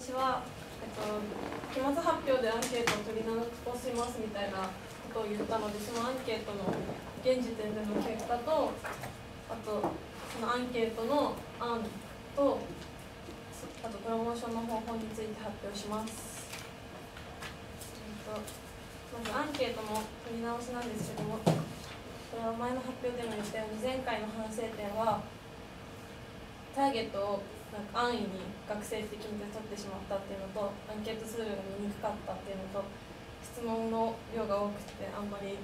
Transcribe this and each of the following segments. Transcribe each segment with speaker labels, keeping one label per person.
Speaker 1: 私は、期末発表でアンケートを取り直しますみたいなことを言ったので、そのアンケートの現時点での結果と、あとそのアンケートの案と、あとプロモーションの方法について発表します。まずアンケートの取り直しなんですけども、これは前の発表でも言ったように、前回の反省点はターゲットを安易に学生的に取ってしまったっていうのと、アンケートツールが見にくかったっていうのと、質問の量が多くてあんまり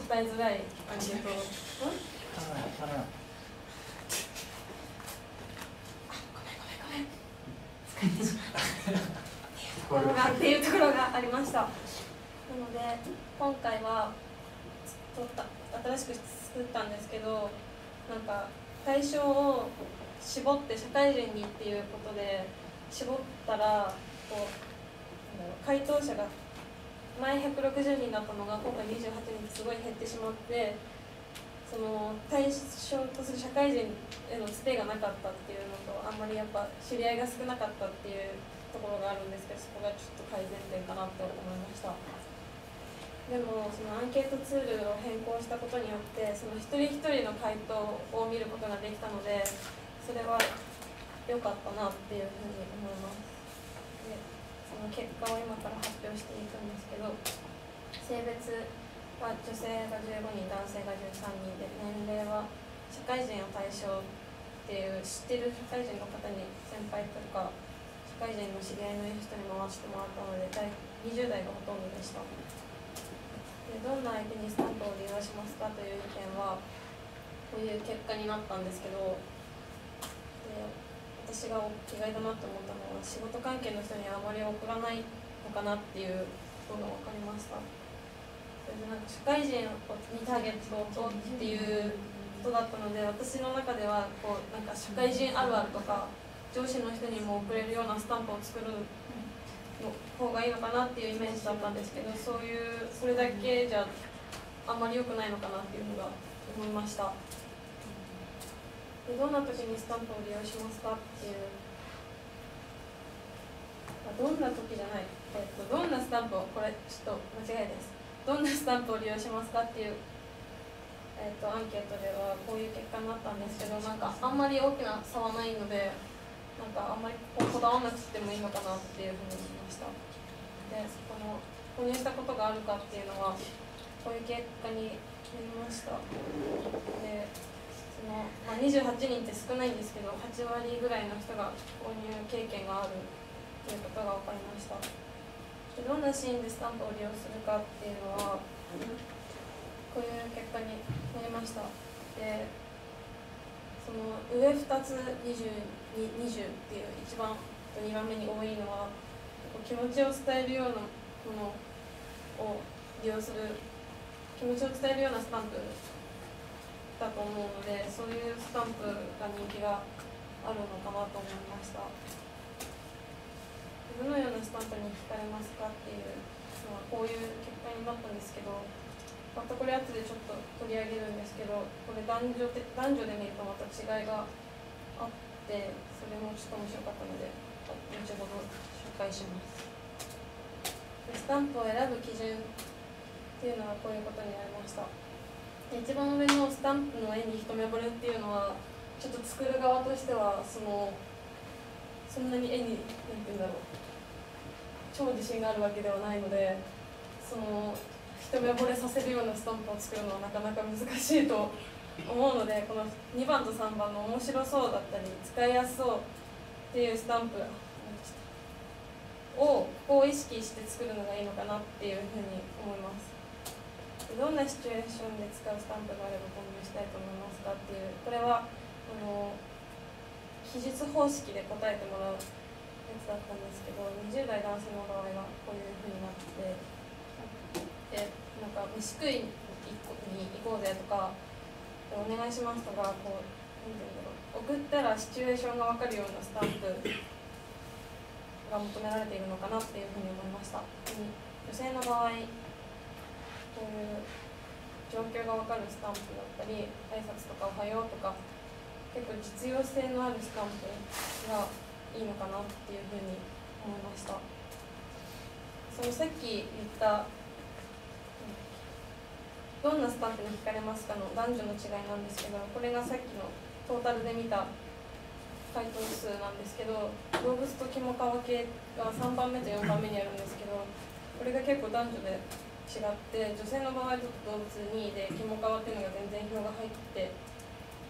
Speaker 1: 答えづらいアンケートをっていうところがありました。なので今回は新しく作ったんですけど、なんか対象を絞って社会人にっていうことで絞ったら、回答者が前160人だったのが今回28人ってすごい減ってしまって、その対象とする社会人へのつてがなかったっていうのと、あんまりやっぱ知り合いが少なかったっていうところがあるんですけど、そこがちょっと改善点かなって思いました。でもそのアンケートツールを変更したことによって、その一人一人の回答を見ることができたので、それは良かったなっていうふうに思います。で、その結果を今から発表していくんですけど、性別は女性が15人、男性が13人で、年齢は社会人を対象っていう、知ってる社会人の方に、先輩とか社会人の知り合いのいる人に回してもらったので、20代がほとんどでした。で、どんな相手にスタンプを利用しますかという意見はこういう結果になったんですけど、で、私が意外だなと思ったのは、仕事関係の人にあまり送らないのかなっていうことが分かりました。それでなんか社会人にターゲットを取っていうことだったので、私の中ではなんか社会人あるあるとか、上司の人にも送れるようなスタンプを作るの方がいいのかなっていうイメージだったんですけど、それだけじゃあんまり良くないのかなっていうのが思いました。で、どんな時にスタンプを利用しますかっていう、どんな時じゃない、どんなスタンプを、これちょっと間違いです。どんなスタンプを利用しますかっていう、アンケートではこういう結果になったんですけど、なんかあんまり大きな差はないので、なんかあんまりこだわらなくてもいいのかなっていうふうに思いました。で、購入したことがあるかっていうのはこういう結果になりました。で、28人って少ないんですけど、8割ぐらいの人が購入経験があるということが分かりました。で、どんなシーンでスタンプを利用するかっていうのはこういう結果になりました。で、その上2つ20っていう一番と2番目に多いのは、気持ちを伝えるようなものを利用する、気持ちを伝えるようなスタンプだと思うので、そういうスタンプが人気があるのかなと思いました。どのようなスタンプに惹かれますかっていうのはこういう結果になったんですけど、またこれ後でちょっと取り上げるんですけど、これ男女で見るとまた違いがあって、それもちょっと面白かったので後ほど紹介します。で、スタンプを選ぶ基準っていうのはこういうことになりました。で、一番上のスタンプの絵に一目惚れっていうのは、ちょっと作る側としてはそんなに絵に超自信があるわけではないので、一目惚れさせるようなスタンプを作るのはなかなか難しいと思うので、この2番と3番の面白そうだったり使いやすそうっていうスタンプを意識して作るのがいいのかなっていうふうに思います。どんなシチュエーションで使うスタンプがあれば購入したいと思いますかっていう、これは記述方式で答えてもらうやつだったんですけど、20代男性の場合はこういうふうになってて、で、なんか飯食いに行こうぜとか、お願いしますとか、なんていうんだろう、送ったらシチュエーションが分かるようなスタンプが求められているのかなっていうふうに思いました。女性の場合、こういう状況が分かるスタンプだったり、挨拶とかおはようとか、結構実用性のあるスタンプがいいのかなっていうふうに思いました。そのさっき言ったどんなスタンプに惹かれますかの男女の違いなんですけど、これがさっきのトータルで見た回答数なんですけど、動物とキモカワ系が3番目と4番目にあるんですけど、これが結構男女で違って、女性の場合だと動物2位でキモカワっていうのが全然票が入って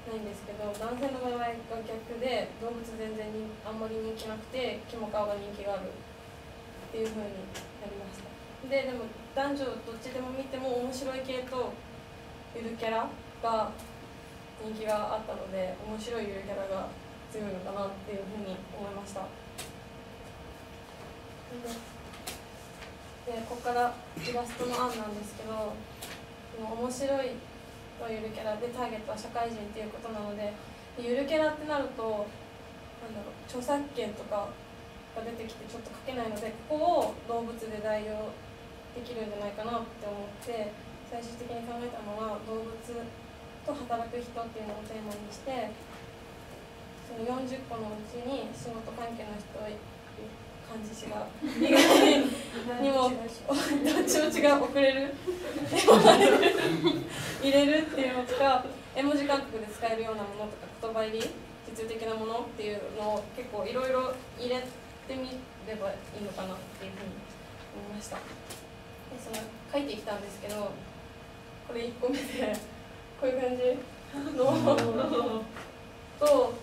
Speaker 1: ないんですけど、男性の場合が逆で動物全然あんまり人気なくてキモカワが人気があるっていう風になりました。でも男女どっちでも見ても面白い系とゆるキャラが人気があったので、面白いゆるキャラが強いのかなっていうふうに思いました。でここからイラストの案なんですけど、面白いゆるキャラでターゲットは社会人っていうことなので、ゆるキャラってなると著作権とかが出てきてちょっと書けないので、ここを動物で代用できるんじゃないかなって思って、最終的に考えたのは動物と働く人っていうのをテーマにして、その40個のうちに仕事関係の人漢字詞が意外にもどっちも違う遅れる入れるっていうのとか、絵文字感覚で使えるようなものとか、言葉入り実用的なものっていうのを結構いろいろ入れてみればいいのかなっていうふうに思いました。でその書いてきたんですけど、これ1個目でこういう感じのと、あと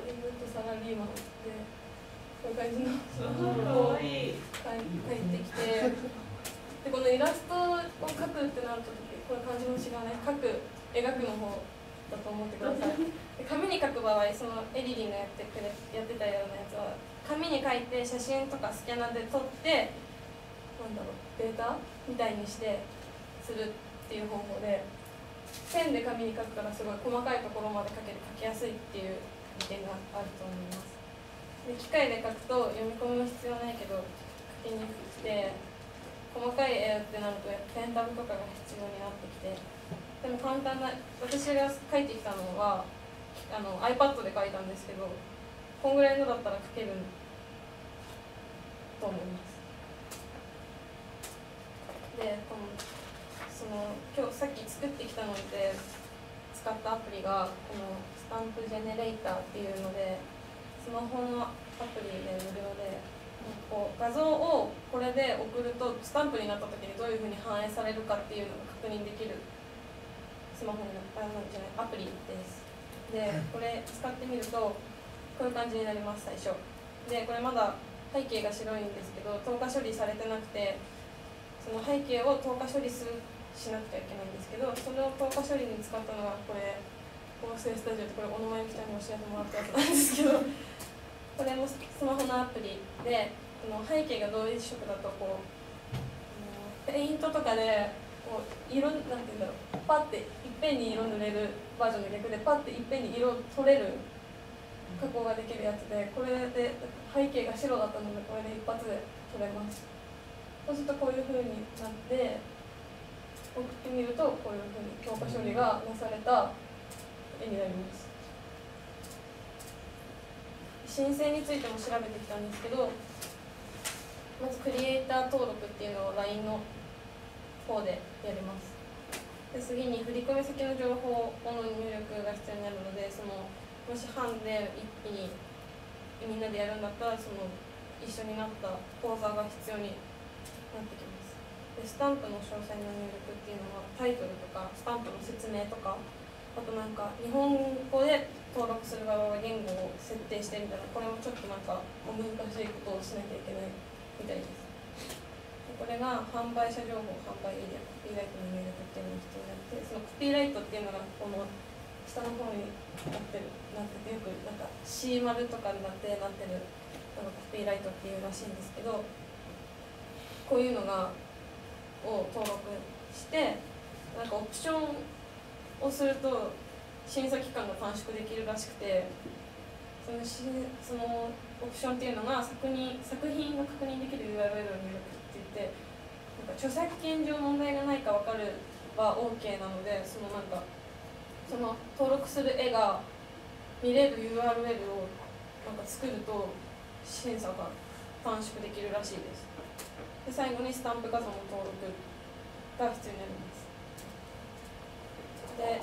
Speaker 1: イブとサラリーマンでこういう感じのを書いてきて、でこのイラストを描くってなると、これ漢字も知らない描く描くの方だと思ってください。で紙に描く場合、そのエリリンがやってたようなやつは紙に描いて写真とかスキャナで撮ってデータみたいにしてするっていう方法で、ペンで紙に書くからすごい細かいところまで書きやすいっていう利点があると思います。で機械で書くと読み込みも必要ないけど書きにくくて、細かい絵ってなるとペンタブとかが必要になってきて、でも簡単な、私が書いてきたのはiPad で書いたんですけど、こんぐらいのだったら書けると思います。で今日さっき作ってきたので使ったアプリがこのスタンプジェネレーターっていうので、スマホのアプリで無料でこう画像をこれで送るとスタンプになった時にどういうふうに反映されるかっていうのが確認できるスマホのアプリです。でこれ使ってみるとこういう感じになります。最初でこれまだ背景が白いんですけど、透過処理されてなくて、その背景を透過処理しなくてはいけないんですけど、それを透過処理に使ったのがこれ合成スタジオって、これ小野真由紀ちゃんに教えてもらったやつなんですけど、これもスマホのアプリで、この背景が同一色だとこうペイントとかでこう色なんていうんだろう、パッていっぺんに色塗れるバージョンの逆で、パッていっぺんに色取れる加工ができるやつで、これで背景が白だったのでこれで一発で撮れます。そうするとこういう風になって送ってみると、こういう風に透過処理がなされた絵になります。申請についても調べてきたんですけど、まずクリエイター登録っていうのを LINE の方でやります。で次に振込先の情報の入力が必要になるので、もし班で一気にみんなでやるんだったら、一緒になった口座が必要になってきます。でスタンプの詳細の入力っていうのはタイトルとかスタンプの説明とか、あと日本語で登録する側は言語を設定してみたいな、これもちょっと難しいことをしなきゃいけないみたいです。でこれが販売者情報、販売エリア、コピーライトの入力っていうのが必要になって、そのコピーライトっていうのがこの下の方になってて、よくC 丸とかになってるコピーライトっていうらしいんですけど、こういうのを登録して、オプションをすると審査期間が短縮できるらしくて、そのオプションっていうのが作品が確認できる URL を入力って言って、著作権上問題がないか分かるは OK なので、その登録する絵が見れる URL を作ると審査が短縮できるらしいです。で最後にスタンプ画像の登録が必要になります。で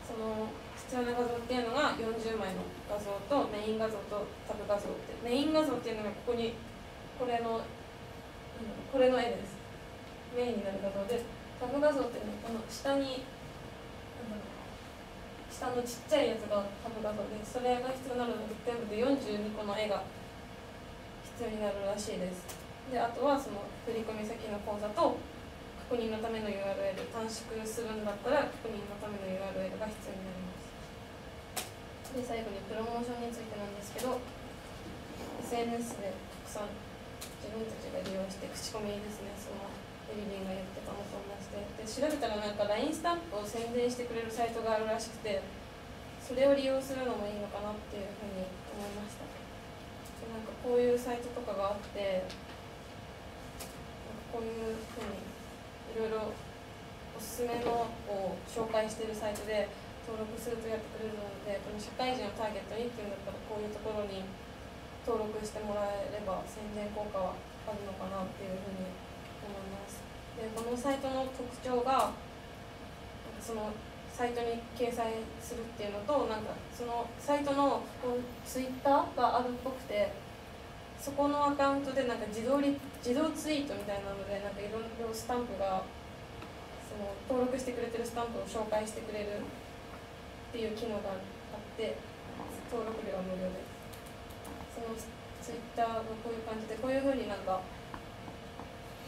Speaker 1: その必要な画像っていうのが40枚の画像とメイン画像とタブ画像って、メイン画像っていうのがここにこれの絵です。メインになる画像で、タブ画像っていうのはこの下に下のちっちゃいやつがタブ画像で、それが必要になるので全部で42個の絵が必要になるらしいです。であとはその振込先の口座と確認のための URL、 短縮するんだったら確認のための URL が必要になります。で最後にプロモーションについてなんですけど、 SNS でたくさん自分たちが利用して口コミですね、そのエリリンが言ってたのと同じで、調べたらなんか LINE スタンプを宣伝してくれるサイトがあるらしくて、それを利用するのもいいのかなっていうふうに思いました。でなんかこういうサイトとかがあって、こういうふうにいろいろおすすめのを紹介しているサイトで登録するとやってくれるので、この社会人をターゲットにっていうんだったらこういうところに登録してもらえれば宣伝効果はあるのかなっていうふうに思います。でこのサイトの特徴がそのサイトに掲載するっていうのと、なんかそのサイトのツイッターがあるっぽくて、そこのアカウントでなんか自動ツイートみたいなので、なんかいろいろスタンプがその登録してくれてるスタンプを紹介してくれるっていう機能があって、登録料は無料です。そのツイッターがこういう感じで、こういうふうになんか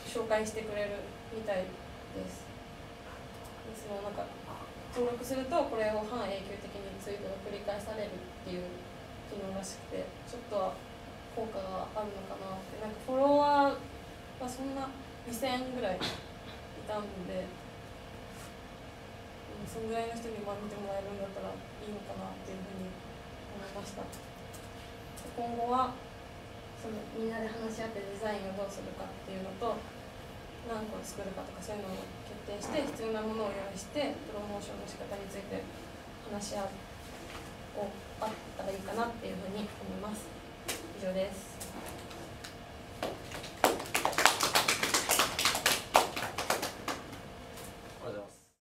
Speaker 1: 紹介してくれるみたいです。でそのなんか登録するとこれを半永久的にツイートが繰り返されるっていう機能らしくて、ちょっとは効果があるのかなって。なんかフォロワーはそんな2000ぐらいいたんで、そのぐらいの人に見てもらえるんだったらいいのかなっていうふうに思いました。今後はそのみんなで話し合ってデザインをどうするかっていうのと、何個作るかとかそういうのを決定して必要なものを用意してプロモーションの仕方について話し合うあったらいいかなっていうふうに思います。以上です。